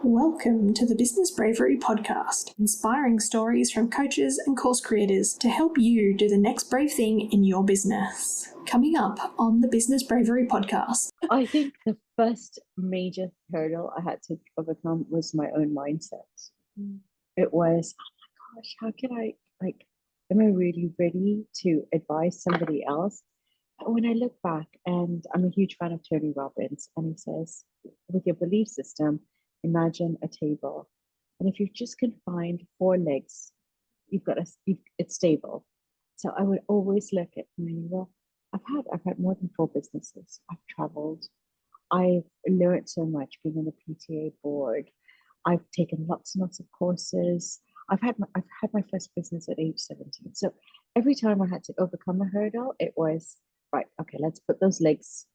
Welcome to the Business Bravery podcast, inspiring stories from coaches and course creators to help you do the next brave thing in your business. Coming up on the Business Bravery podcast. I think the first major hurdle I had to overcome was my own mindset. It was, oh my gosh, how can I, am I really ready to advise somebody else? But when I look back, and I'm a huge fan of Tony Robbins, and he says, with your belief system, imagine a table. And if you just can find four legs, it's stable. So I would always look at me, well, I've had more than four businesses. I've traveled. I've learned so much being on the PTA board. I've taken lots and lots of courses. I've had my first business at age 17. So every time I had to overcome a hurdle, it was right. Okay, let's put those legs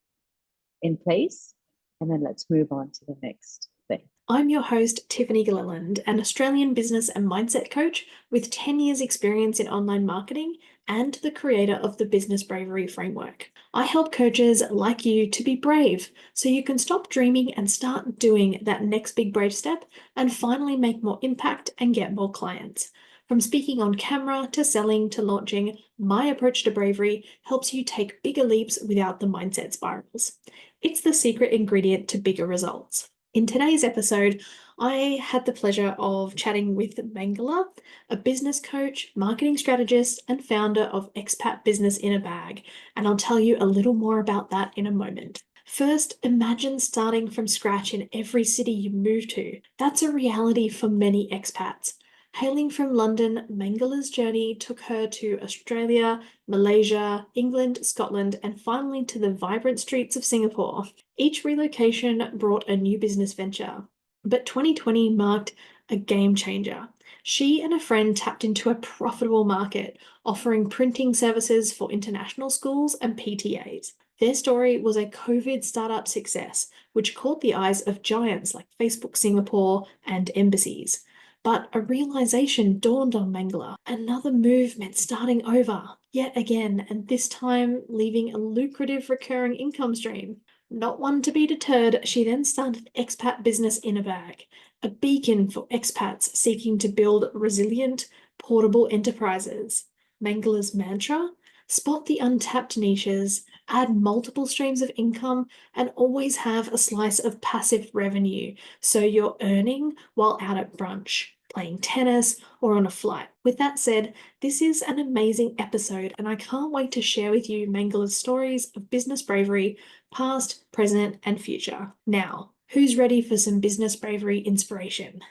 in place, and then let's move on to the next thing. I'm your host, Tiffany G, an Australian business and mindset coach with 10 years experience in online marketing and the creator of the Business Bravery framework. I help coaches like you to be brave so you can stop dreaming and start doing that next big brave step and finally make more impact and get more clients. From speaking on camera to selling to launching, my approach to bravery helps you take bigger leaps without the mindset spirals. It's the secret ingredient to bigger results. In today's episode, I had the pleasure of chatting with Mangla, a business coach, marketing strategist, and founder of Expat Business in a Bag, and I'll tell you a little more about that in a moment. First, imagine starting from scratch in every city you move to. That's a reality for many expats. Hailing from London, Mangla's journey took her to Australia, Malaysia, England, Scotland, and finally to the vibrant streets of Singapore. Each relocation brought a new business venture, but 2020 marked a game changer. She and a friend tapped into a profitable market, offering printing services for international schools and PTAs. Their story was a COVID startup success, which caught the eyes of giants like Facebook Singapore and embassies. But a realization dawned on Mangla. Another move meant starting over, yet again, and this time leaving a lucrative recurring income stream. Not one to be deterred, she then started Expat Business in a Bag, a beacon for expats seeking to build resilient, portable enterprises. Mangla's mantra? Spot the untapped niches, add multiple streams of income, and always have a slice of passive revenue so you're earning while out at brunch, playing tennis, or on a flight. With that said, this is an amazing episode, and I can't wait to share with you Mangla's stories of business bravery, past, present, and future. Now, who's ready for some business bravery inspiration?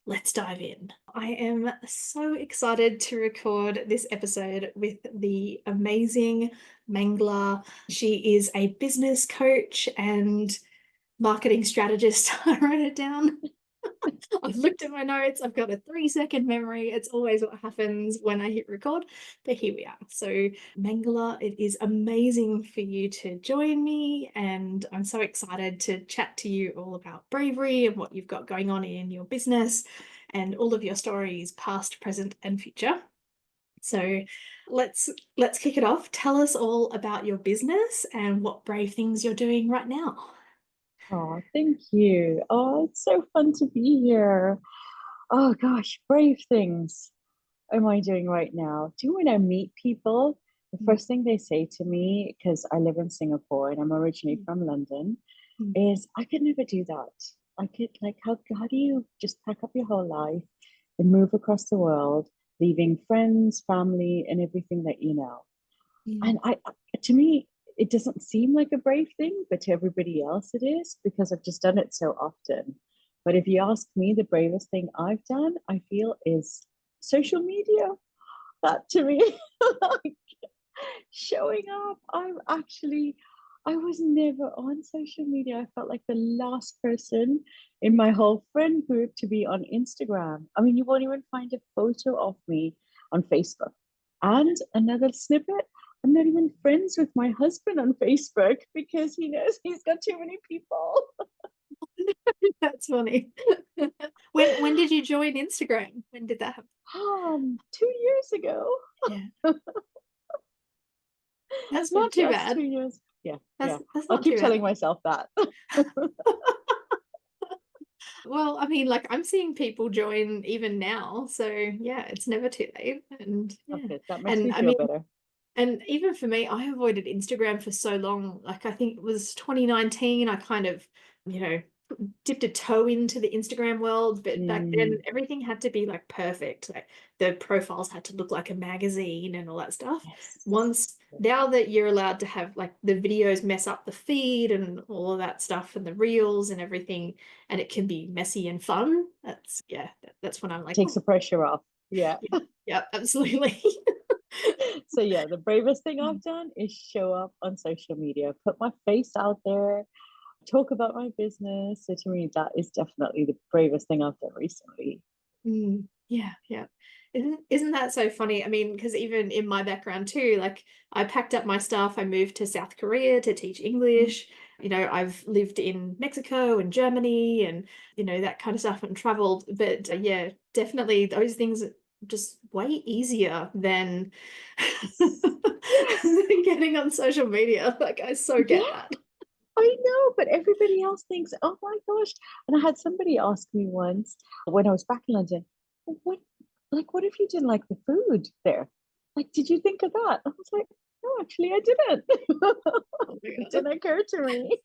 Let's dive in. I am so excited to record this episode with the amazing Mangla. She is a business coach and marketing strategist. I wrote it down. I've looked at my notes. I've got a 3-second memory. It's always what happens when I hit record, but here we are. So Mangla, it is amazing for you to join me, and I'm so excited to chat to you all about bravery and what you've got going on in your business and all of your stories, past, present, and future. So let's kick it off. Tell us all about your business and what brave things you're doing right now. Oh, thank you. Oh, it's so fun to be here. Oh gosh, brave things am I doing right now? Do you know when I meet people, the first thing they say to me, because I live in Singapore and I'm originally from London, is I could never do that. I could how do you just pack up your whole life and move across the world, leaving friends, family, and everything that you know? And to me, it doesn't seem like a brave thing, but to everybody else it is, because I've just done it so often. But if you ask me, the bravest thing I've done, I feel, is social media. That to me, like showing up. I was never on social media. I felt like the last person in my whole friend group to be on Instagram. I mean, you won't even find a photo of me on Facebook. And another snippet, I'm not even friends with my husband on Facebook because he knows he's got too many people. That's funny. When did you join Instagram? When did that happen? 2 years ago. Yeah. That's not too bad. 2 years. Yeah. That's I'll keep too telling bad. myself that. Well, I mean, like I'm seeing people join even now. So yeah, it's never too late. And yeah. Okay, that makes And me I feel mean, better. and even for me, I avoided Instagram for so long. Like I think it was 2019, I kind of, you know, dipped a toe into the Instagram world, but back then Mm, everything had to be like perfect. Like the profiles had to look like a magazine and all that stuff. yes. Once now that you're allowed to have like the videos mess up the feed and all of that stuff and the reels and everything, and it can be messy and fun. That's yeah, that's when I'm like, Takes oh, the pressure off. Yeah. yeah, yeah, absolutely. So yeah, the bravest thing I've done is show up on social media, put my face out there, talk about my business. So to me, that is definitely the bravest thing I've done recently. Yeah, yeah. Isn't that so funny? I mean, because even in my background too, like I packed up my stuff, I moved to South Korea to teach Mm. English. You know, I've lived in Mexico and Germany and, you know, that kind of stuff and traveled. But yeah, definitely those things are just way easier than Yes. than getting on social media. Like I so get Yeah, that. I know, but everybody else thinks, oh my gosh. And I had somebody ask me once when I was back in London, what, like, what if you didn't like the food there? Like, did you think of that? I was like, no, actually, I didn't. Oh my It God. didn't occur to me.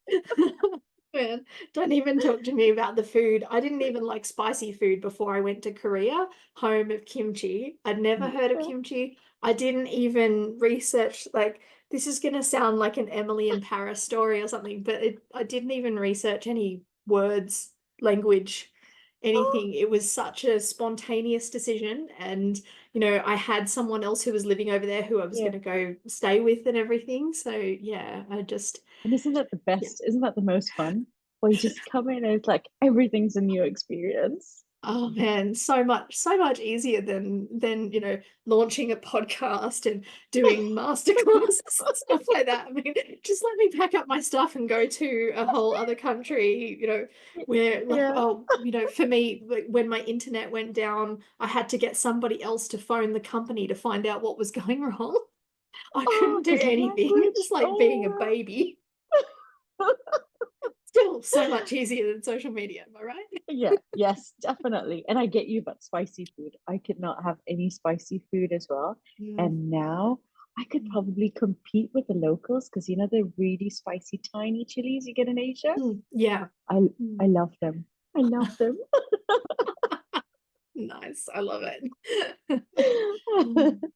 Man, don't even talk to me about the food. I didn't even like spicy food before I went to Korea, home of kimchi. I'd never heard of Yeah. kimchi. I didn't even research, like, this is going to sound like an Emily in Paris story or something, but I didn't even research any words, language, Oh, anything. It was such a spontaneous decision. And, you know, I had someone else who was living over there who I was yeah. going to go stay with and everything. So, yeah, I just, And isn't that the yeah. best? Isn't that the most fun? Where you just come in and it's like everything's a new experience. Oh man, so much easier than you know launching a podcast and doing master classes and stuff like that. I mean, just let me pack up my stuff and go to a whole other country, you know, where like Yeah. oh, you know, for me, like, when my internet went down, I had to get somebody else to phone the company to find out what was going wrong. I Oh, couldn't do because anything. It language. was like being a Oh, baby. wow. Still so much easier than social media, am I right? Yeah, yes, definitely. And I get you about spicy food. I could not have any spicy food as well. Mm, And now I could probably compete with the locals because you know the really spicy tiny chilies you get in Asia? yeah. I Mm. I love them. I love them. Nice. I love it.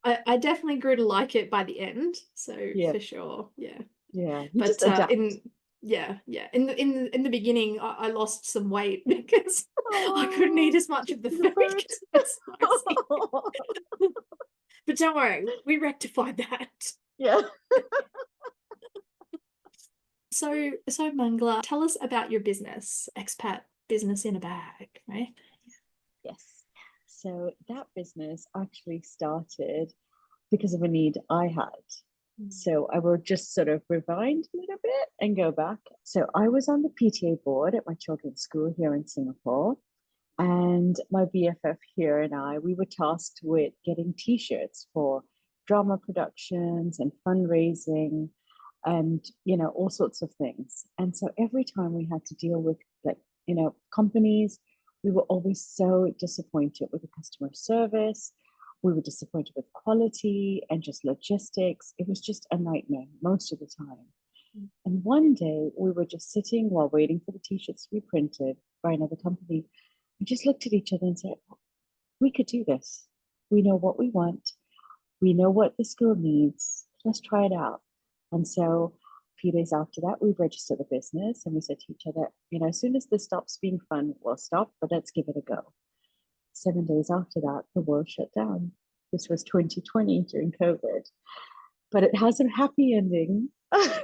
I definitely grew to like it by the end, so Yeah, for sure. Yeah. yeah. You just But adapt. in yeah, yeah. In the beginning I lost some weight because I couldn't eat Oh, as much just of the the food bird. because it was spicy. But don't worry, we rectified that. Yeah. So Mangla, tell us about your business, Expat Business in a Bag, right? Yes. So that business actually started because of a need I had. Mm. So I will just sort of rewind a little bit and go back. So I was on the PTA board at my children's school here in Singapore. And my BFF here and I, we were tasked with getting T-shirts for drama productions and fundraising and, you know, all sorts of things. And so every time we had to deal with like, you know, companies, we were always so disappointed with the customer service. We were disappointed with quality and just logistics. It was just a nightmare most of the time. And one day we were just sitting while waiting for the t-shirts to be printed by another company. We just looked at each other and said, we could do this. We know what we want. We know what the school needs. Let's try it out. And so a few days after that, we registered the business and we said to each other, you know, as soon as this stops being fun, we'll stop, but let's give it a go. 7 days after that, the world shut down. This was 2020 during COVID, but it has a happy ending.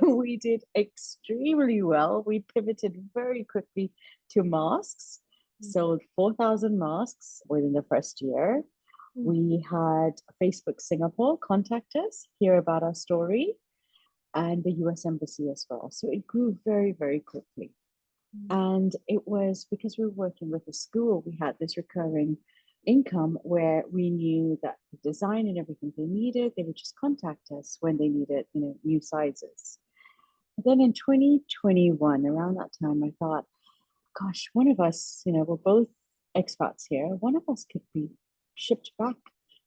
We did extremely well. We pivoted very quickly to masks, sold 4,000 masks within the first year. We had Facebook Singapore contact us, hear about our story, and the US Embassy as well. So it grew very, very quickly. And it was because we were working with the school, we had this recurring income where we knew that the design and everything they needed, they would just contact us when they needed, you know, new sizes. Then in 2021, around that time, I thought, gosh, one of us, we're both expats here. One of us could be shipped back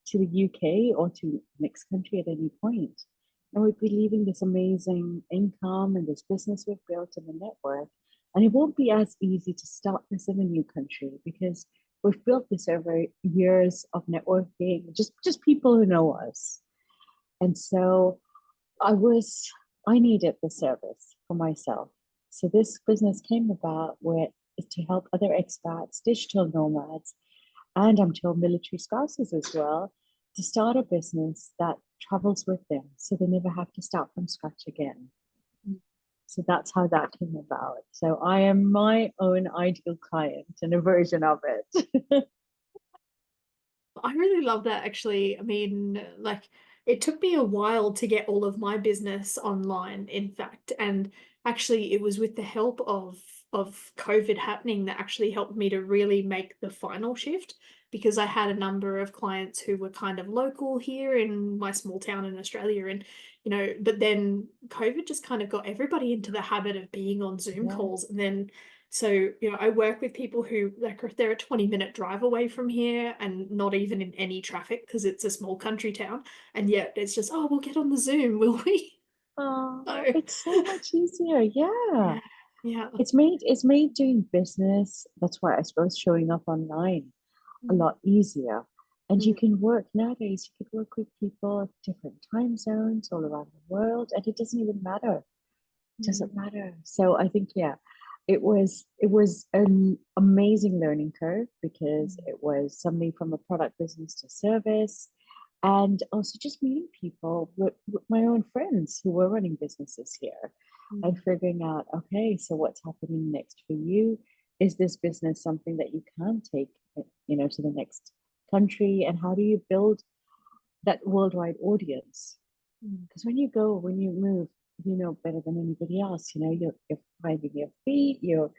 to the UK or to the next country at any point. And we'd be leaving this amazing income and this business we've built in the network. And it won't be as easy to start this in a new country because we've built this over years of networking, just people who know us. And so I needed the service for myself. So this business came about where to help other expats, digital nomads, and I'm told military spouses as well, to start a business that travels with them so they never have to start from scratch again. So that's how that came about. So I am my own ideal client and a version of it. I really love that actually. I mean, like it took me a while to get all of my business online, in fact, and actually it was with the help of COVID happening that actually helped me to really make the final shift because I had a number of clients who were kind of local here in my small town in Australia and but then COVID just kind of got everybody into the habit of being on Zoom Yeah. calls and then so, I work with people who like they're a 20-minute drive away from here and not even in any traffic because it's a small country town. And yet it's just, oh, we'll get on the Zoom, will we? Oh, So it's so much easier. Yeah. yeah, yeah. It's made doing business, that's why I suppose showing up online a Mm, lot easier. And you mm, can work nowadays, you could work with people of different time zones all around the world, and it doesn't even matter. It mm, doesn't matter. So I think, yeah, it was an amazing learning curve because mm, it was something from a product business to service, and also just meeting people with my own friends who were running businesses here and mm, figuring out, okay, so what's happening next for you? Is this business something that you can take, to the next country? And how do you build that worldwide audience? mm, Because when you move, you know better than anybody else. You're finding your feet, you're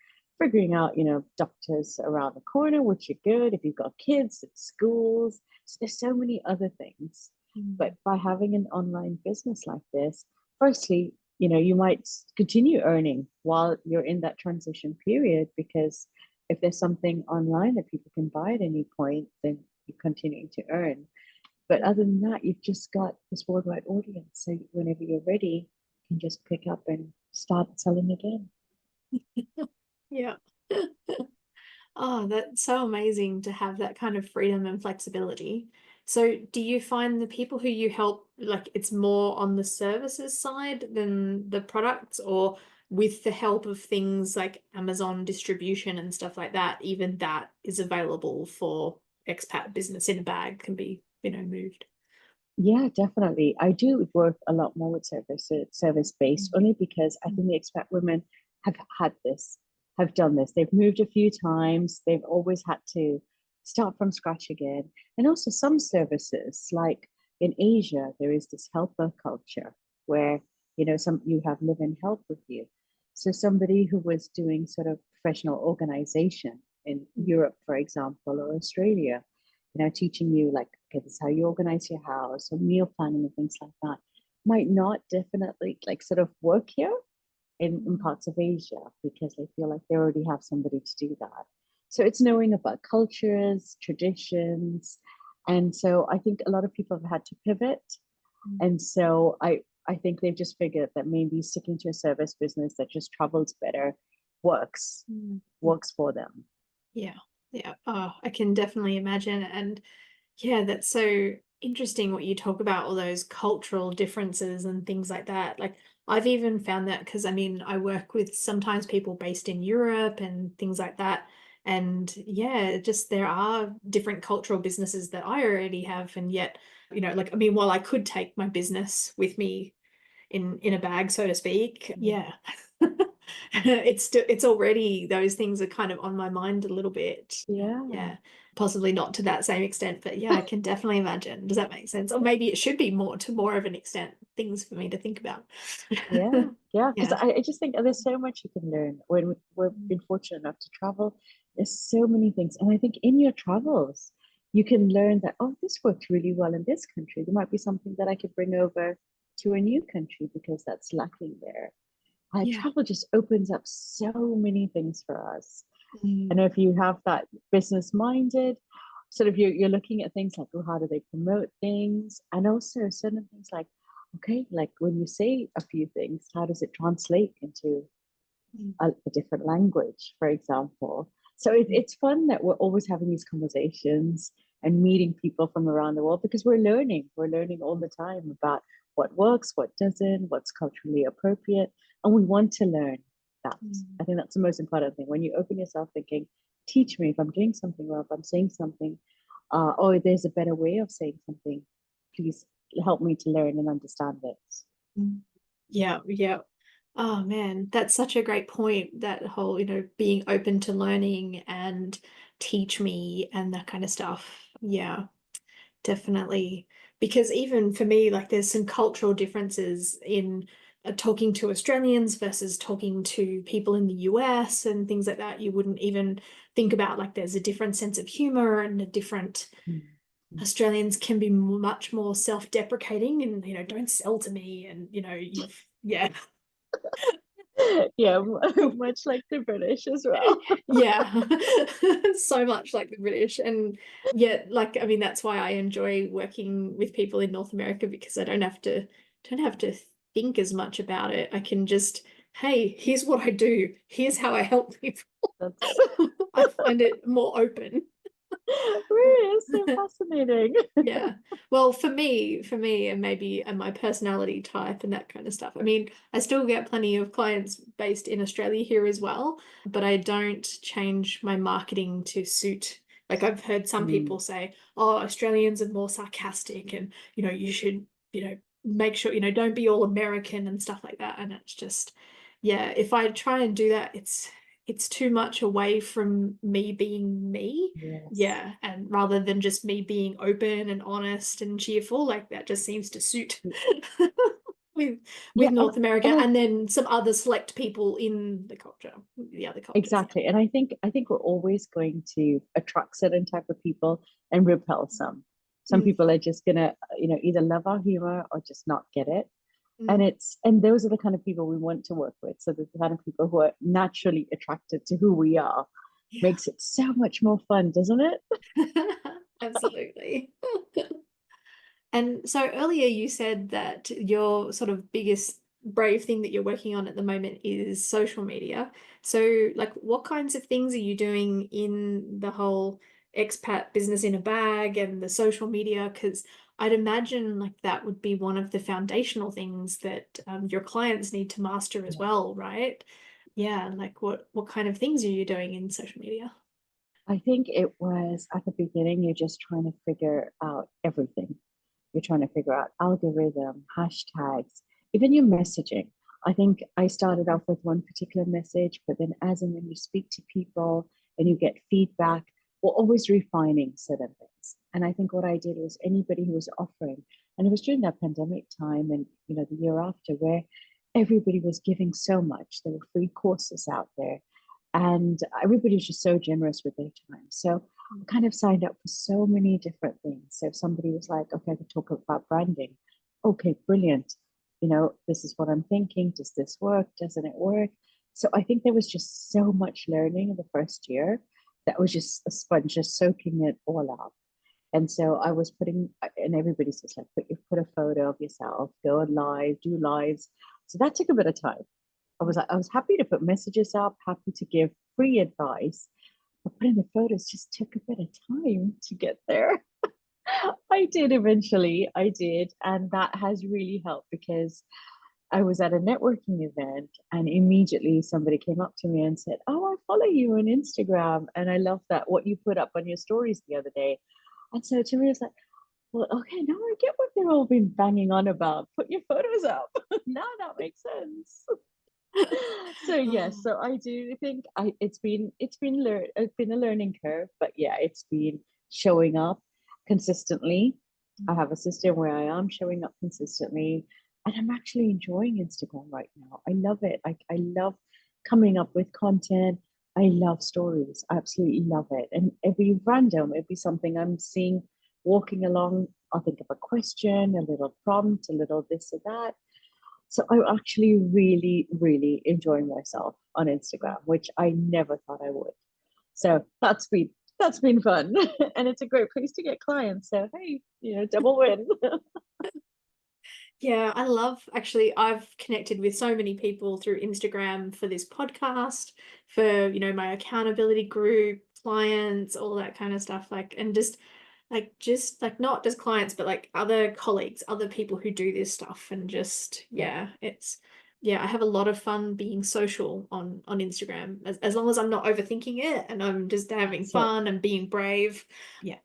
figuring out, doctors around the corner, which are good. If you've got kids at schools, so there's so many other things. But mm, by having an online business like this, firstly, you might continue earning while you're in that transition period because if there's something online that people can buy at any point, then you're continuing to earn. But mm. other than that, you've just got this worldwide audience. So whenever you're ready, you can just pick up and start selling again. Yeah. Oh, that's so amazing to have that kind of freedom and flexibility. So, do you find the people who you help, like it's more on the services side than the products, or with the help of things like Amazon distribution and stuff like that, even that is available for expat business in a bag can be, moved. Yeah, definitely. I do work a lot more with service based, Mm, only because I think mm, the expat women have had this, have done this. They've moved a few times. They've always had to start from scratch again. And also some services, like in Asia, there is this helper culture where, some you have live-in help with you. So somebody who was doing sort of professional organization in mm, Europe, for example, or Australia, teaching you like, okay, this is how you organize your house or meal planning and things like that, might not definitely like sort of work here in mm, parts of Asia because they feel like they already have somebody to do that. So it's knowing about cultures, traditions. And so I think a lot of people have had to pivot. mm, And so I think they've just figured that maybe sticking to a service business that just travels better works, mm, mm. works for them. Yeah. Yeah. Oh, I can definitely imagine. And yeah, that's so interesting what you talk about, all those cultural differences and things like that. Like, I've even found that because I mean, I work with sometimes people based in Europe and things like that. And yeah, just there are different cultural businesses that I already have. And yet, like, I mean, while I could take my business with me in a bag, so to speak. Mm. Yeah. It's already those things are kind of on my mind a little bit. Yeah. Yeah. Possibly not to that same extent, but yeah, I can definitely imagine. Does that make sense? Or maybe it should be more to more of an extent, things for me to think about. Yeah, yeah, because Yeah. I just think there's so much you can learn when we've been fortunate enough to travel. There's so many things. And I think in your travels, you can learn that, oh, this worked really well in this country. There might be something that I could bring over to a new country because that's lacking there. Yeah. Travel just opens up so many things for us. Mm, And if you have that business minded, sort of you're looking at things like, oh, how do they promote things? And also certain things like, okay, like when you say a few things, how does it translate into mm, a different language, for example? So mm, it's fun that we're always having these conversations and meeting people from around the world because we're learning. We're learning all the time about what works, what doesn't, what's culturally appropriate. And we want to learn that. mm. I think that's the most important thing. When you open yourself thinking, teach me if I'm doing something or if I'm saying something, or there's a better way of saying something, please help me to learn and understand it. Mm. Yeah, yeah. Oh man, that's such a great point. That whole, being open to learning and teach me and that kind of stuff. Yeah, definitely. Because even for me, like there's some cultural differences in talking to Australians versus talking to people in the US and things like that. You wouldn't even think about like there's a different sense of humor and a different Mm-hmm. Australians can be much more self-deprecating and don't sell to me and yeah. Yeah, much like the British as well. Yeah. So much like the British. And yet, like, I mean, that's why I enjoy working with people in North America because I don't have to think as much about it. I can just, hey, here's what I do. Here's how I help people. That's it. I find it more open. Really, it's so fascinating. Yeah. Well, for me, and maybe and my personality type and that kind of stuff. I mean, I still get plenty of clients based in Australia here as well, but I don't change my marketing to suit. Like I've heard some Mm, people say, "Oh, Australians are more sarcastic, and you should, make sure, don't be all American and stuff like that." And it's just, yeah, if I try and do that, it's too much away from me being me. yes. Yeah, and rather than just me being open and honest and cheerful, like that just seems to suit with Yeah, North America, and I and then some other select people in the other cultures. Yeah. exactly, and I think we're always going to attract certain type of people and repel some. Some Mm, people are just gonna, either love our humor or just not get it. And mm, those are the kind of people we want to work with. So the kind of people who are naturally attracted to who we are yeah. makes it so much more fun, doesn't it? Absolutely. And so earlier you said that your sort of biggest brave thing that you're working on at the moment is social media. So like what kinds of things are you doing in the whole expat business in a bag and the social media? Because I'd imagine like that would be one of the foundational things that your clients need to master as Yeah. well, right? Yeah, like what kind of things are you doing in social media? I think it was at the beginning, you're just trying to figure out everything. You're trying to figure out algorithm, hashtags, even your messaging. I think I started off with one particular message, but then as and when you speak to people and you get feedback, we're always refining certain things. And I think what I did was anybody who was offering, and it was during that pandemic time and the year after where everybody was giving so much. There were free courses out there and everybody was just so generous with their time. So I kind of signed up for so many different things. So if somebody was like, okay, I could talk about branding. Okay, brilliant. This is what I'm thinking. Does this work? Doesn't it work? So I think there was just so much learning in the first year that was just a sponge, just soaking it all up. And so I was putting, and everybody's just like, put a photo of yourself, go live, do lives. So that took a bit of time. I was happy to put messages up, happy to give free advice, but putting the photos just took a bit of time to get there. I did eventually, I did, and that has really helped because I was at a networking event and immediately somebody came up to me and said, "Oh, I follow you on Instagram and I love that what you put up on your stories the other day." And so to me, it's like, well, okay, now I get what they've all been banging on about. Put your photos up. Now that makes sense. So yes, Oh, so I do think it's been a learning curve, but yeah, it's been showing up consistently. I have a system where I am showing up consistently, and I'm actually enjoying Instagram right now. I love it. I love coming up with content. I love stories. I absolutely love it. And it'd be random. It'd be something I'm seeing walking along. I'll think of a question, a little prompt, a little this or that, so I'm actually really, really enjoying myself on Instagram, which I never thought I would. So that's been fun. And it's a great place to get clients. So hey, double win. Yeah, I love actually, I've connected with so many people through Instagram for this podcast, for, my accountability group, clients, all that kind of stuff. Like, and just like not just clients, but like other colleagues, other people who do this stuff. And just, Yeah, yeah, I have a lot of fun being social on Instagram, as long as I'm not overthinking it and I'm just having that's it. fun and being brave. Yeah.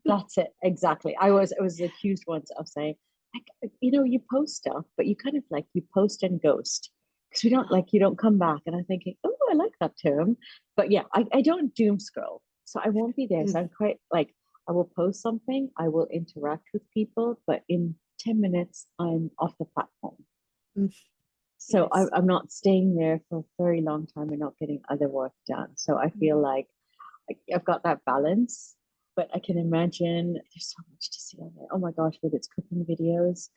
That's it. Exactly. I was accused once of saying, like, you post stuff, but you kind of like you post and ghost because we don't like you don't come back. And I'm thinking, oh, I like that term. But yeah, I don't doom scroll. So I won't be there. So Mm, I'm quite like I will post something, I will interact with people, but in 10 minutes I'm off the platform. mm, So yes. I'm not staying there for a very long time and not getting other work done. So I feel Mm. like I've got that balance, but I can imagine there's so much to see on there. Oh my gosh, whether it's cooking videos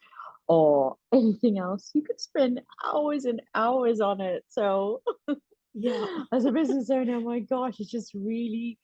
or anything else, you could spend hours and hours on it. So Yeah. as a business owner, oh my gosh, it's just really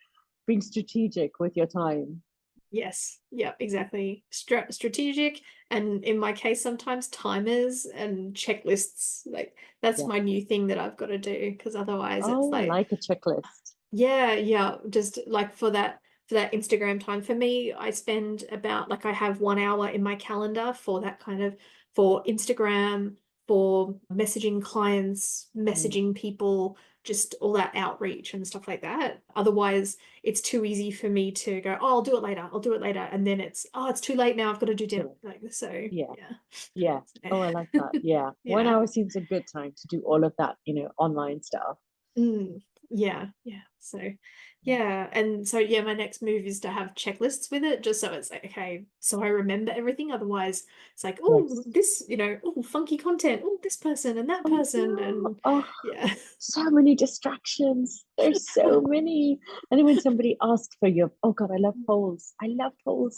being strategic with your time. Yes. Yeah, exactly. Strategic, and in my case, sometimes timers and checklists. Like that's Yeah. my new thing that I've got to do, because otherwise it's Oh, I like, like a checklist. yeah, yeah, just like for that Instagram time. For me, I spend about, like, I have 1 hour in my calendar for that kind of, for Instagram, for messaging clients, Mm, messaging people, just all that outreach and stuff like that. Otherwise, it's too easy for me to go, oh, I'll do it later. I'll do it later. And then it's, oh, it's too late now. I've got to do dinner. so Like, so yeah. yeah. Yeah. Oh, I like that. Yeah. one Yeah. hour seems a good time to do all of that, online stuff. Mm, yeah, yeah. So, Yeah. yeah. And so, yeah, my next move is to have checklists with it, just so it's like, okay, so I remember everything. Otherwise, it's like, oh, Yes. this, oh, funky content, oh, this person and that I person. know. And Oh, yeah. so many distractions. There's so many. And then when somebody asks for your, oh God, I love polls. I love polls.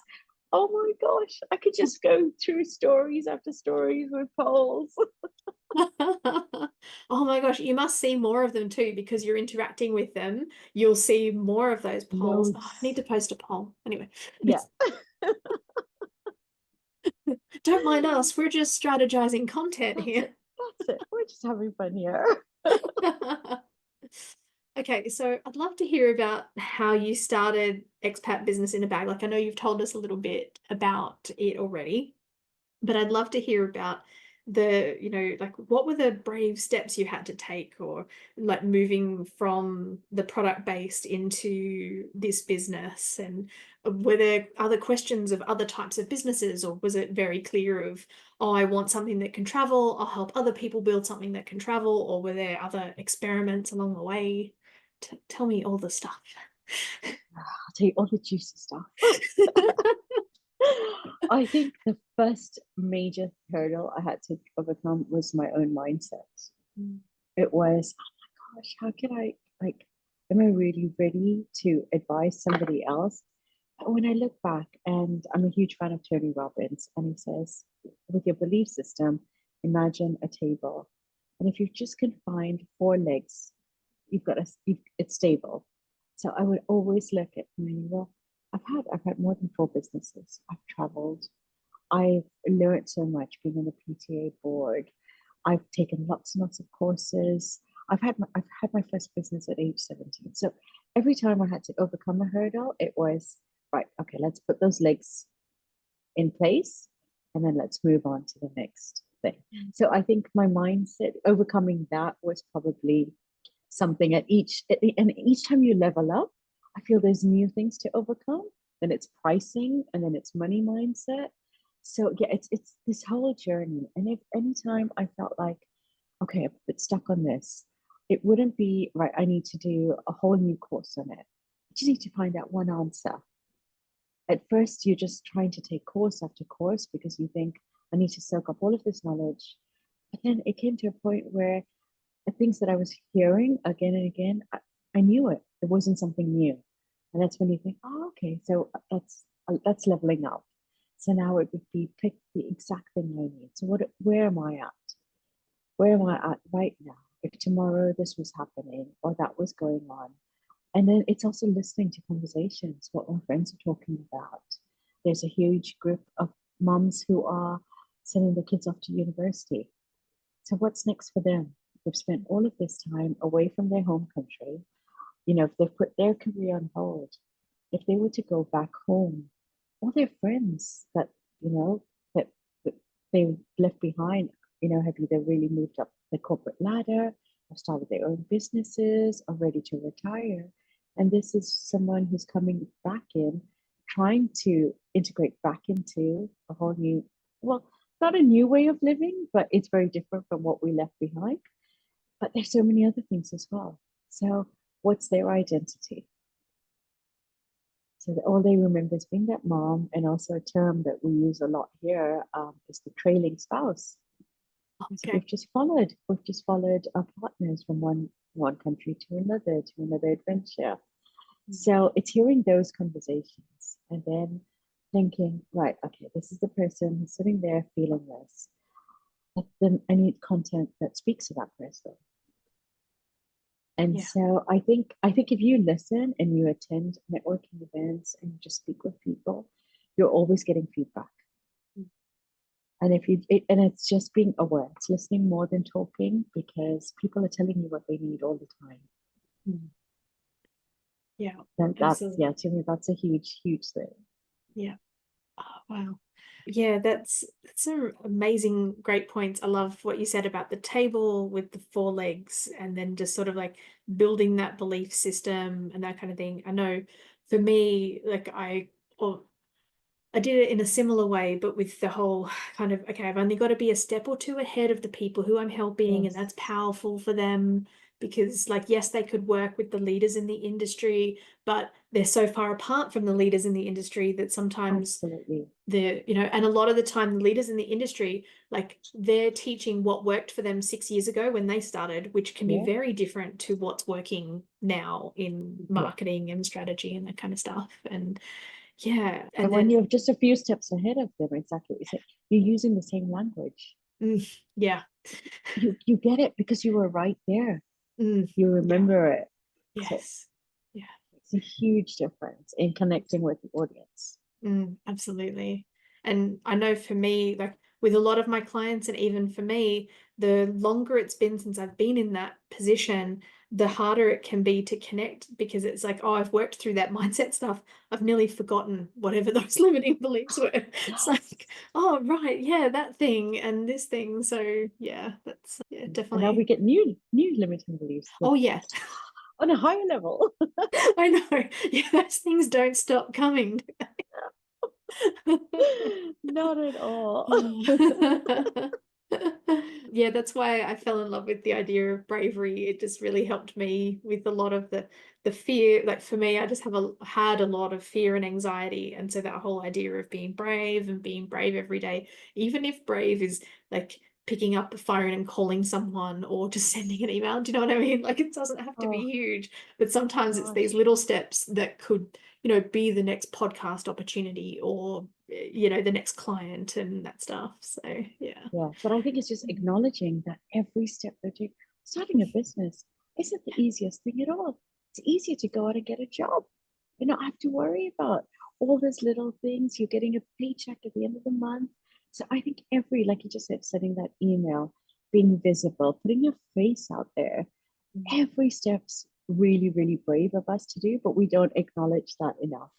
Oh my gosh, I could just go through stories after stories with polls. Oh my gosh, you must see more of them too, because you're interacting with them. You'll see more of those polls. Oh, I need Loads. to post a poll. Anyway, Yeah, don't mind us. We're just strategizing content that's here. it. That's it. We're just having fun here. Okay, so I'd love to hear about how you started Expat Business in a Bag. Like, I know you've told us a little bit about it already, but I'd love to hear about like, what were the brave steps you had to take, or like moving from the product based into this business, and were there other questions of other types of businesses, or was it very clear of, oh, I want something that can travel, I'll help other people build something that can travel, or were there other experiments along the way? Tell me all the stuff. I'll tell you all the juicy stuff. I think the first major hurdle I had to overcome was my own mindset. It was, oh my gosh, how can I, like, am I really ready to advise somebody else? But when I look back, and I'm a huge fan of Tony Robbins, and he says, with your belief system, imagine a table. And if you just can find four legs, it's stable. So I would always look at, well, I've had more than four businesses. I've traveled. I've learned so much being on the PTA board. I've taken lots and lots of courses. I've had my first business at age 17. So every time I had to overcome a hurdle, it was right, okay, let's put those legs in place and then let's move on to the next thing. So I think my mindset overcoming that was probably something and each time you level up, I feel there's new things to overcome. Then it's pricing and then it's money mindset. So yeah, it's this whole journey. And if anytime I felt like, okay, I'm a bit stuck on this, it wouldn't be right, I need to do a whole new course on it. I just need to find out one answer. At first, you're just trying to take course after course because you think, I need to soak up all of this knowledge. But then it came to a point where the things that I was hearing again and again, I knew it. It wasn't something new. And that's when you think, oh, okay, so that's leveling up. So now it would be pick the exact thing I need. So where am I at? Where am I at right now? If tomorrow this was happening or that was going on, And then it's also listening to conversations, what my friends are talking about. There's a huge group of moms who are sending their kids off to university. So what's next for them? They've spent all of this time away from their home country. You know, if they've put their career on hold, if they were to go back home, all their friends that, you know, that they left behind, you know, have either really moved up the corporate ladder, have started their own businesses, are ready to retire. And this is someone who's coming back in, trying to integrate back into a whole new, well, not a new way of living, but it's very different from what we left behind. But there's so many other things as well. So what's their identity? So that all they remember is being that mom, and also a term that we use a lot here is the trailing spouse. So Okay. we've just followed our partners from one country to another adventure. So it's hearing those conversations and then thinking, right, okay, this is the person who's sitting there feeling this. But then I need content that speaks to that person. And Yeah. so I think if you listen and you attend networking events and you just speak with people, you're always getting feedback. Mm. And and it's just being aware, it's listening more than talking, because people are telling you what they need all the time. Mm. Yeah, And that's, absolutely. yeah, to me, that's a huge, huge thing. Yeah. Oh, wow. Yeah, that's some amazing, great points. I love what you said about the table with the four legs and then just sort of like building that belief system and that kind of thing. I know for me, like or I did it in a similar way, but with the whole kind of, okay, I've only got to be a step or two ahead of the people who I'm helping, and Yes, that's powerful for them because, like, yes, they could work with the leaders in the industry, but they're so far apart from the leaders in the industry that sometimes absolutely. and a lot of the time the leaders in the industry, like they're teaching what worked for them 6 years ago when they started, which can be Yeah, very different to what's working now in yeah. marketing and strategy and that kind of stuff. And yeah, And and when then you're just a few steps ahead of them, exactly what you said, you're using the same language. yeah. You get it because you were right there. You Yeah. remember it. So Yes. Yeah. it's a huge difference in connecting with the audience. Absolutely. And I know for me, like with a lot of my clients, and even for me, the longer it's been since I've been in that position, the harder it can be to connect because it's like, oh, I've worked through that mindset stuff. I've nearly forgotten whatever those limiting beliefs were. It's like, oh, right, yeah, that thing and this thing. So yeah, that's yeah, And now we definitely. get new limiting beliefs Oh yeah, on a higher level. I know. Yeah, those things don't stop coming. Not at all. Yeah, that's why I fell in love with the idea of bravery. It just really helped me with a lot of the fear. Like for me, I just had a lot of fear and anxiety. And so that whole idea of being brave and being brave every day, even if brave is like picking up the phone and calling someone or just sending an email. Do you know what I mean? Like it doesn't have to Oh be huge, but sometimes it's these gosh. little steps that could, be the next podcast opportunity or the next client and that stuff. So yeah. Yeah. But I think it's just acknowledging that every step that you starting a business isn't the easiest thing at all. It's easier to go out and get a job. You don't have to worry about all those little things. You're getting a paycheck at the end of the month. So I think like you just said, sending that email, being visible, putting your face out there, every step's really, really brave of us to do, but we don't acknowledge that enough.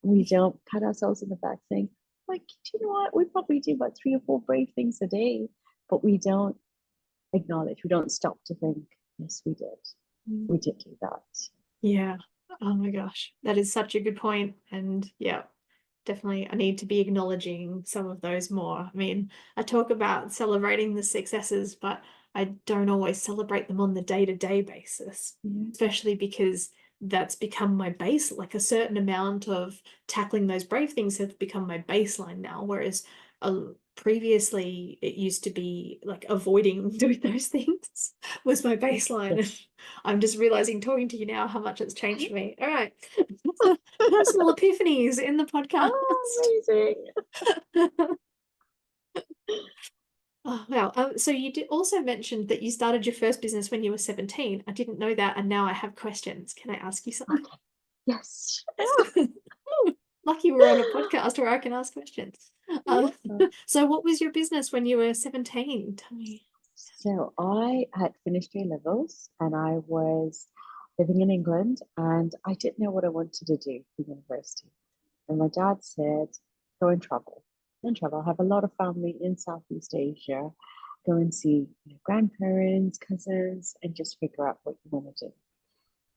We don't pat ourselves in the back saying, like, do you know what? We probably do about 3 or 4 brave things a day, but we don't acknowledge, we don't stop to think, yes, we did. We did do that. Yeah. Oh my gosh. That is such a good point. And yeah, definitely I need to be acknowledging some of those more. I mean, I talk about celebrating the successes, but I don't always celebrate them on the day-to-day basis, Yeah. especially because that's become my base, like a certain amount of tackling those brave things have become my baseline now. Whereas previously it used to be like avoiding doing those things was my baseline. Yes. I'm just realizing talking to you now how much it's changed for me. All right. Personal epiphanies in the podcast. Oh, amazing. Oh, wow. So you did also mentioned that you started your first business when you were 17. I didn't know that, and now I have questions. Can I ask you some? Okay. Yes. Lucky we're on a podcast where I can ask questions. Um, Yeah. so what was your business when you were 17? Tell me. So I had finished A levels and I was living in England and I didn't know what I wanted to do for university. And my dad said, go and travel. And travel. I have a lot of family in Southeast Asia. Go and see grandparents, cousins, and just figure out what you want to do.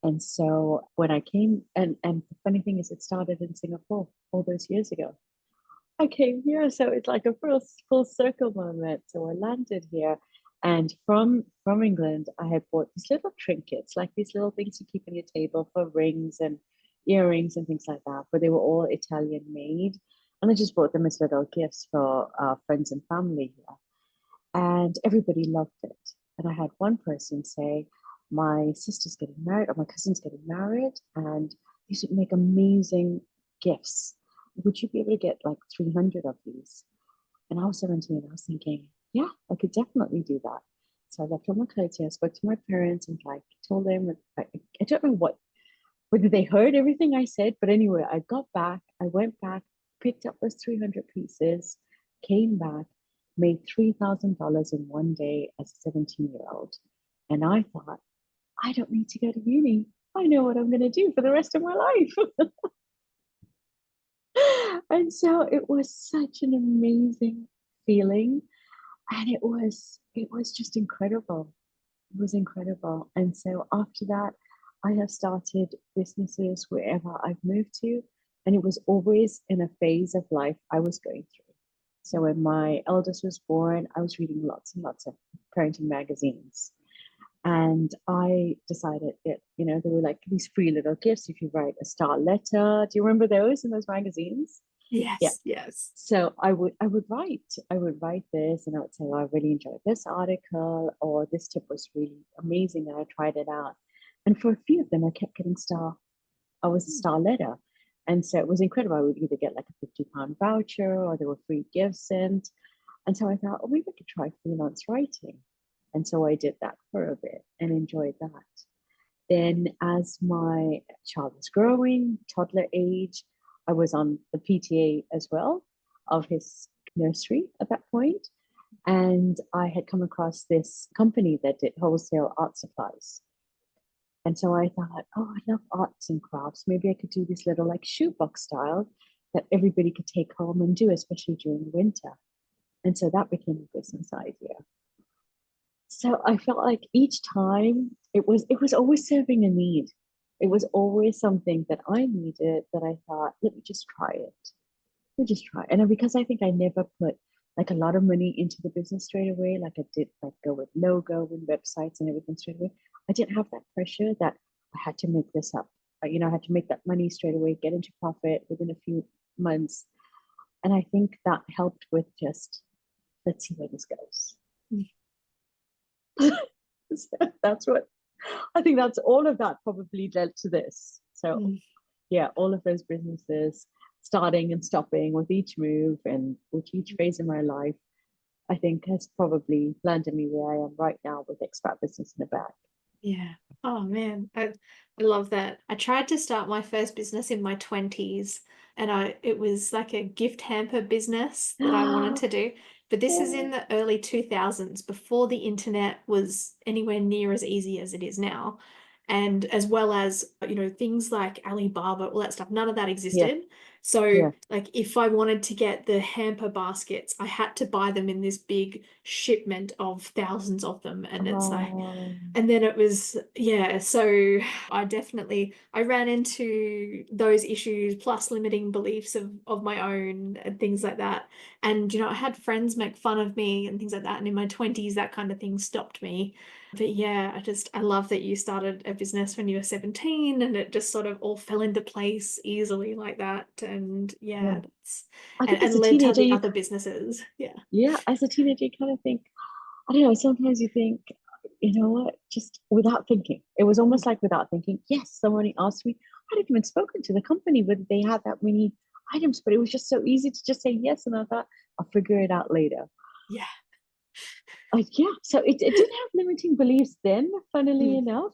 And so when I came, and the funny thing is, it started in Singapore all those years ago. I came here, so it's like a full circle moment. So I landed here, and from England, I had bought these little trinkets, like these little things you keep on your table for rings and earrings and things like that. But they were all Italian made, and I just bought them as little gifts for friends and family here, and everybody loved it. And I had one person say, "My sister's getting married, or my cousin's getting married, and these would make amazing gifts. Would you be able to get like 300 of these?" And I was 17. I was thinking, yeah, I could definitely do that. So I left all my clothes here. I spoke to my parents and like told them, I don't know whether they heard everything I said, but anyway, I got back, I went back, picked up those 300 pieces, came back, made $3,000 in one day as a 17-year-old. And I thought, I don't need to go to uni. I know what I'm going to do for the rest of my life. And so it was such an amazing feeling. And it was just incredible. It was incredible. And so after that, I have started businesses wherever I've moved to. And it was always in a phase of life I was going through. So when my eldest was born, I was reading lots and lots of parenting magazines. And I decided that, there were like these free little gifts if you write a star letter. Do you remember those in those magazines? Yeah. Yes, yes. So I would write this and I would say, oh, I really enjoyed this article, or this tip was really amazing and I tried it out. And for a few of them, I kept getting I was a Hmm. star letter. And so it was incredible. I would either get like a £50 voucher or there were free gifts sent. And so I thought, oh, maybe I could try freelance writing. And so I did that for a bit and enjoyed that. Then, as my child was growing, toddler age, I was on the PTA as well of his nursery at that point. And I had come across this company that did wholesale art supplies. And so I thought, oh, I love arts and crafts. Maybe I could do this little like shoebox style that everybody could take home and do, especially during winter. And so that became a business idea. So I felt like each time it was always serving a need. It was always something that I needed that I thought, let me just try it. Let me just try. And because I think I never put like a lot of money into the business straight away, like I did like go with logo and websites and everything straight away. I didn't have that pressure that I had to make this up. I had to make that money straight away, get into profit within a few months. And I think that helped with just, let's see where this goes. That's what I think. That's all of that probably led to this. So Mm. yeah, all of those businesses starting and stopping with each move and with each phase in my life, I think has probably landed me where I am right now with Expat Business in the back. Yeah. Oh man, I love that. I tried to start my first business in my 20s and it was like a gift hamper business that I wanted to do. But this is in the early 2000s before the internet was anywhere near as easy as it is now. And as well as, things like Alibaba, all that stuff, none of that Yeah, existed. So, yeah. like, if I wanted to get the hamper baskets, I had to buy them in this big shipment of thousands of them. And it's like, Oh, and then it was, yeah, so I ran into those issues plus limiting beliefs of my own and things like that. And, I had friends make fun of me and things like that. And in my 20s, that kind of thing stopped me. But yeah, I love that you started a business when you were 17 and it just sort of all fell into place easily like that. And yeah. yeah, I think as and a led to teenager, the other businesses. Yeah. yeah, as a teenager, you kind of think, I don't know, sometimes you think, you know what, just without thinking. It was almost like without thinking. Yes, somebody asked me, I hadn't even spoken to the company whether they had that many items, but it was just so easy to just say yes. And I thought, I'll figure it out later. Yeah. Yeah, so it didn't have limiting beliefs then, funnily Mm. enough,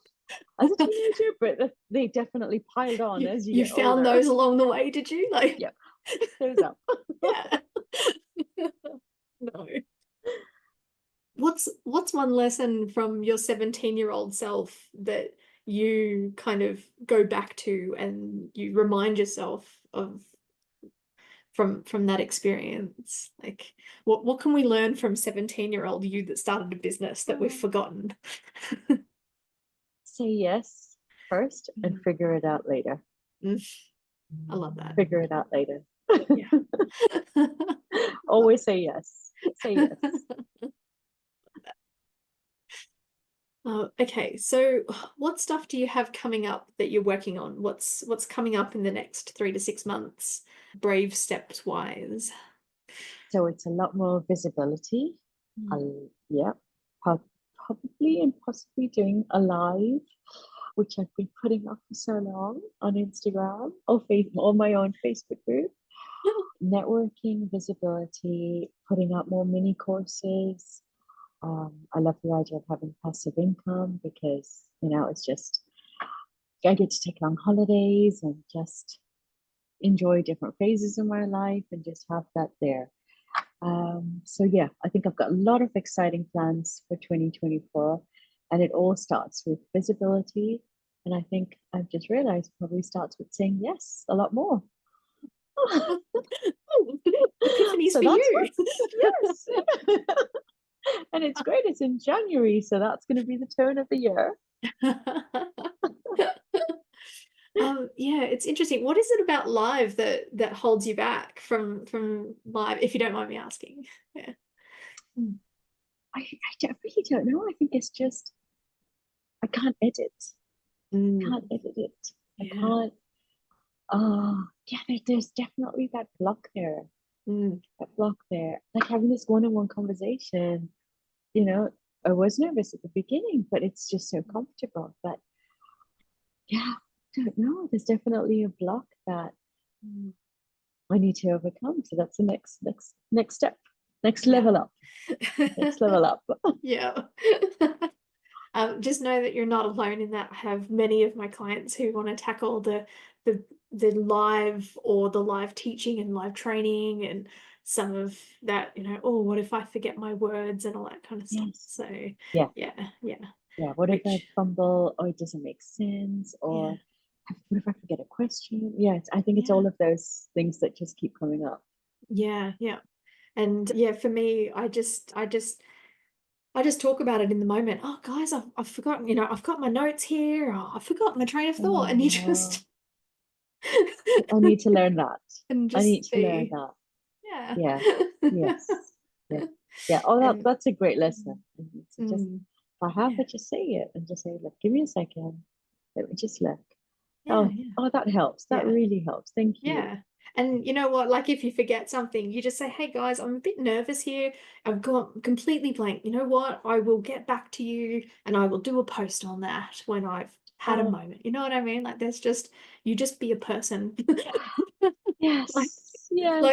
as a teenager, but they definitely piled on You as you you get found older. those along the way, did you? Like, Yep, pick those up. yeah. No. What's one lesson from your 17-year-old self that you kind of go back to and you remind yourself of from that experience? Like, what can we learn from 17-year-old you that started a business that we've forgotten? Say yes first and Mm. figure it out later. Mm, I love that. Figure it out later. Yeah. Always say yes. Say yes. Okay, so what stuff do you have coming up that you're working on? What's coming up in the next 3 to 6 months, brave steps wise? So it's a lot more visibility. Mm. Yeah, probably and possibly doing a live, which I've been putting off for so long on Instagram or my own Facebook group. Networking, visibility, putting out more mini courses. I love the idea of having passive income because, it's just, I get to take long holidays and just enjoy different phases of my life and just have that there. So yeah, I think I've got a lot of exciting plans for 2024, and it all starts with visibility. And I think I've just realized probably starts with saying yes a lot more. Oh, epiphanies So for that's you. what, yes. And it's great. It's in January, so that's going to be the turn of the year. Yeah, it's interesting. What is it about live that holds you back from live, if you don't mind me asking? Yeah. Mm. I really don't know. I think it's just I can't edit. Can't Mm. edit it. I Yeah. can't. Yeah, there's definitely that block there. Mm. That block there. Like having this one-on-one conversation, you know, I was nervous at the beginning, but it's just so comfortable. But yeah, I don't know. There's definitely a block that Mm. I need to overcome. So that's the next step. Next Yeah. level up. Next level up. Yeah. Just know that you're not alone in that. I have many of my clients who want to tackle the the live or the live teaching and live training and some of that, oh, what if I forget my words and all that kind of stuff. Yes. So Yeah. yeah, yeah. Yeah. What if I Which fumble or it doesn't make sense? yeah, Or what if I forget a question? Yeah, I think it's yeah, all of those things that just keep coming up. yeah, yeah. And yeah, for me, I just talk about it in the moment. Oh, guys, I've forgotten, I've got my notes here. Oh, I forgot my train of thought. And you Oh, just I need to learn that. and I need just to learn be, that. yeah. Yeah. Yes. Yeah. Yeah. Oh, And that's a great lesson. I need to just, mm, if I have yeah, to just say it and just say, look, give me a second. Let me just look. yeah, Oh, yeah, oh, that helps. That yeah, really helps. Thank you. yeah. And you know what? Like if you forget something, you just say, "Hey guys, I'm a bit nervous here. I've gone completely blank. You know what? I will get back to you and I will do a post on that when I've had a Oh, moment." You know what I mean? Like there's just you just be a person. Like yes. Like,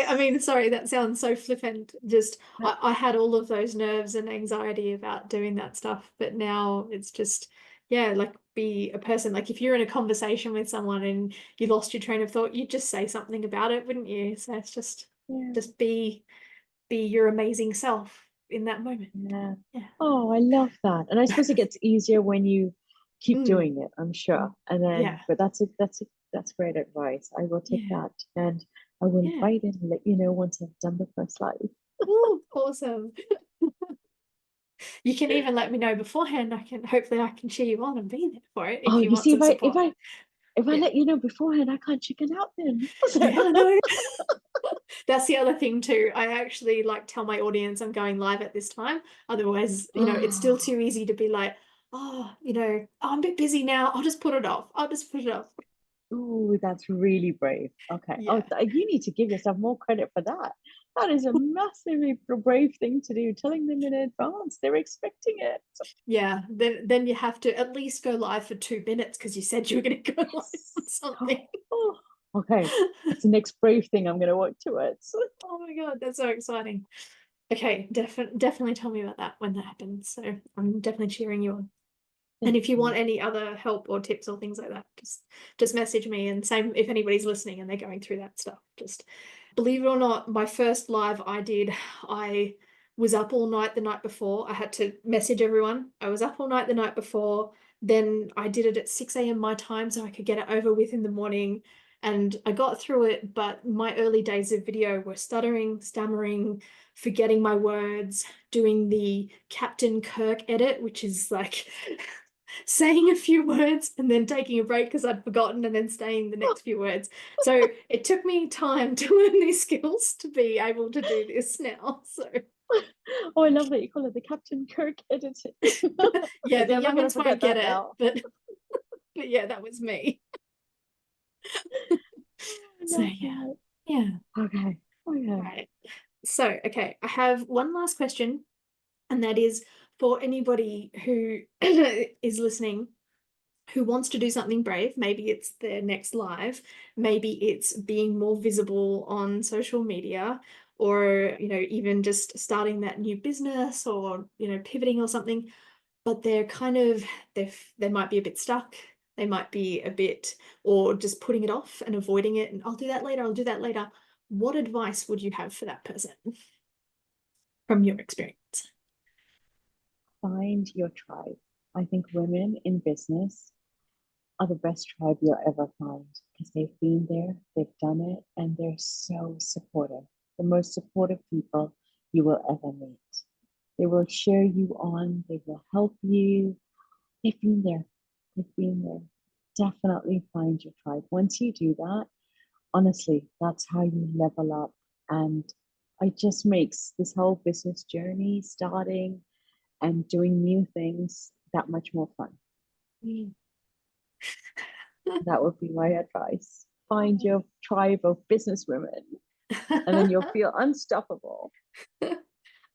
I Yes. mean, sorry, that sounds so flippant. Just, But I had all of those nerves and anxiety about doing that stuff, but now it's just, yeah, like be a person. Like, if you're in a conversation with someone and you lost your train of thought, you'd just say something about it, wouldn't you? So it's yeah. just be your amazing self in that moment. Yeah. Yeah. Oh, I love that. And I suppose it gets easier when you keep Mm, doing it, I'm sure. And then, yeah. but that's great advice. I will take Yeah. that and I will Yeah. write it and let you know once I've done the first live. Ooh, awesome. You can even let me know beforehand. Hopefully I can cheer you on and be there for it if Oh, you you want see, some support. if I Yeah. let you know beforehand, I can't chicken out then. Yeah, I know. That's the other thing too. I actually like tell my audience I'm going live at this time. Otherwise, it's still Oh, too easy to be like, oh, oh, I'm a bit busy now. I'll just put it off. I'll just put it off. ooh, that's really brave. Okay. Oh, Yeah. you need to give yourself more credit for that. That is a massively brave thing to do, telling them in advance. They're expecting it. Yeah. Then you have to at least go live for 2 minutes because you said you were going to go live on Yes. something. Oh, okay. That's the next brave thing I'm going to work towards. Oh my God, that's so exciting. Okay, definitely tell me about that when that happens. So I'm definitely cheering you on. And Thank if you want you. any other help or tips or things like that, just message me. And same if anybody's listening and they're going through that stuff. Just believe it or not, my first live I was up all night the night before. I had to message everyone. I was up all night the night before. Then I did it at 6 a.m. my time so I could get it over with in the morning. And I got through it, but my early days of video were stuttering, stammering, forgetting my words, doing the Captain Kirk edit, which is like saying a few words and then taking a break because I'd forgotten and then saying the next few words. So it took me time to learn these skills to be able to do this now. So Oh, I love that you call it the Captain Kirk editing. yeah, I'm the never going to youngins forget won't get that it, now. but yeah, that was me. I So love yeah. that. Yeah. Okay. Okay. Right. So okay, I have one last question, and that is for anybody who is listening who wants to do something brave. Maybe it's their next live, maybe it's being more visible on social media, or even just starting that new business, or pivoting or something, but they're kind of they might be a bit stuck, they might be a bit, or just putting it off and avoiding it, and I'll do that later, I'll do that later. What advice would you have for that person from your experience? Find your tribe. I think women in business are the best tribe you'll ever find because they've been there, they've done it, and they're so supportive. The most supportive people you will ever meet. They will cheer you on, they will help you. They've been there. They've been there. Definitely find your tribe. Once you do that, honestly, that's how you level up. And it just makes this whole business journey, starting and doing new things, that much more fun. Mm. That would be my advice. Find your tribe of business women, and then you'll feel unstoppable.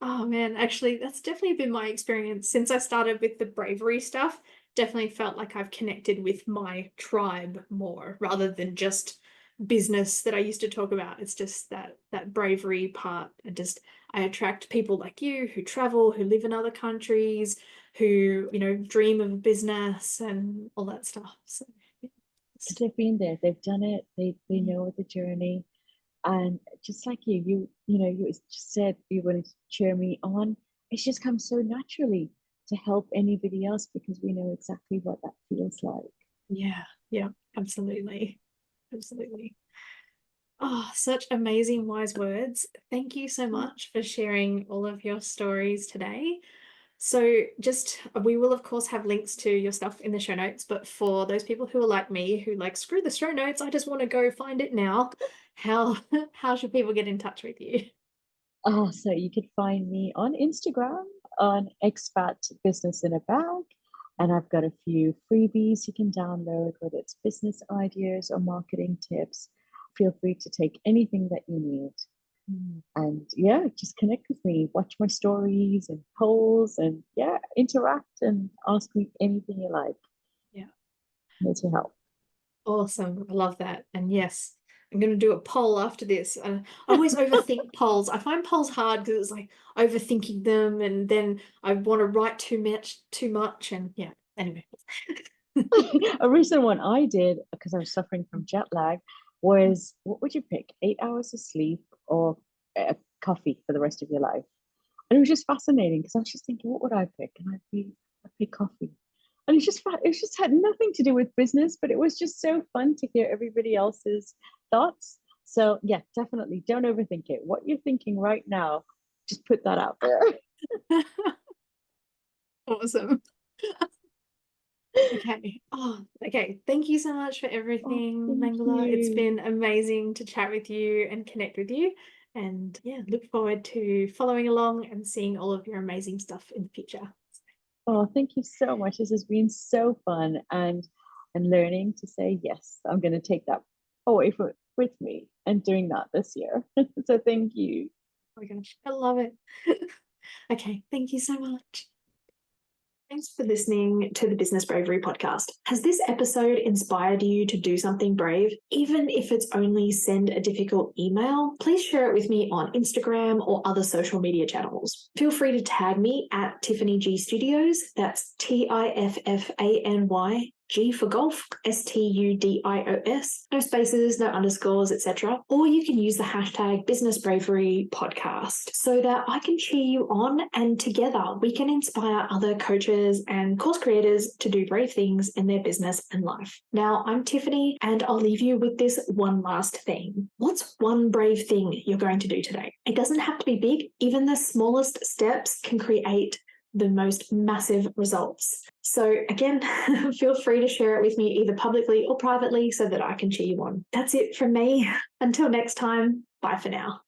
Oh man, actually, that's definitely been my experience since I started with the bravery stuff. Definitely felt like I've connected with my tribe more rather than just business that I used to talk about. It's just that bravery part. And just I attract people like you who travel, who live in other countries, who, dream of a business and all that stuff. So yeah, Because just, they've been there, they've done it, they yeah. know the journey. And just like you just said you wanted to cheer me on. It's just come so naturally to help anybody else because we know exactly what that feels like. Yeah, yeah, absolutely. Absolutely. Oh, such amazing wise words. Thank you so much for sharing all of your stories today. So, just we will, of course, have links to your stuff in the show notes. But for those people who are like me, who like, screw the show notes, I just want to go find it now. How how should people get in touch with you? So you could find me on Instagram on Expat Business in a Bag. And I've got a few freebies you can download, whether it's business ideas or marketing tips. Feel free to take anything that you need. Mm. And yeah, just connect with me, watch my stories and polls, and yeah, interact and ask me anything you like. Yeah. I'm here to help. Awesome. I love that. And yes, I'm going to do a poll after this. I always overthink polls. I find polls hard because it's like overthinking them, and then I want to write too much. And yeah, anyway. A recent one I did because I was suffering from jet lag was, what would you pick? 8 hours of sleep or coffee for the rest of your life? And it was just fascinating because I was just thinking, what would I pick? And I'd pick coffee. And it just had nothing to do with business, but it was just so fun to hear everybody else's thoughts. So yeah, definitely don't overthink it. What you're thinking right now, just put that out there. Awesome. Okay. Oh, okay. Thank you so much for Oh, everything, thank Mangla. It's you. been amazing to chat with you and connect with you. And yeah, look forward to following along and seeing all of your amazing stuff in the future. Oh, thank you so much. This has been so fun, and learning to say yes. I'm going to take that away with me and doing that this year. So thank you. Oh my gosh, I love it. Okay, thank you so much. Thanks for listening to the Business Bravery podcast. Has this episode inspired you to do something brave? Even if it's only send a difficult email, please share it with me on Instagram or other social media channels. Feel free to tag me at Tiffany G Studios. That's TIFFANY. G for golf, STUDIOS, no spaces, no underscores, etc. Or you can use the hashtag Business Bravery Podcast so that I can cheer you on, and together we can inspire other coaches and course creators to do brave things in their business and life. Now, I'm Tiffany, and I'll leave you with this one last thing. What's one brave thing you're going to do today? It doesn't have to be big. Even the smallest steps can create the most massive results. So again, feel free to share it with me either publicly or privately so that I can cheer you on. That's it from me. Until next time, bye for now.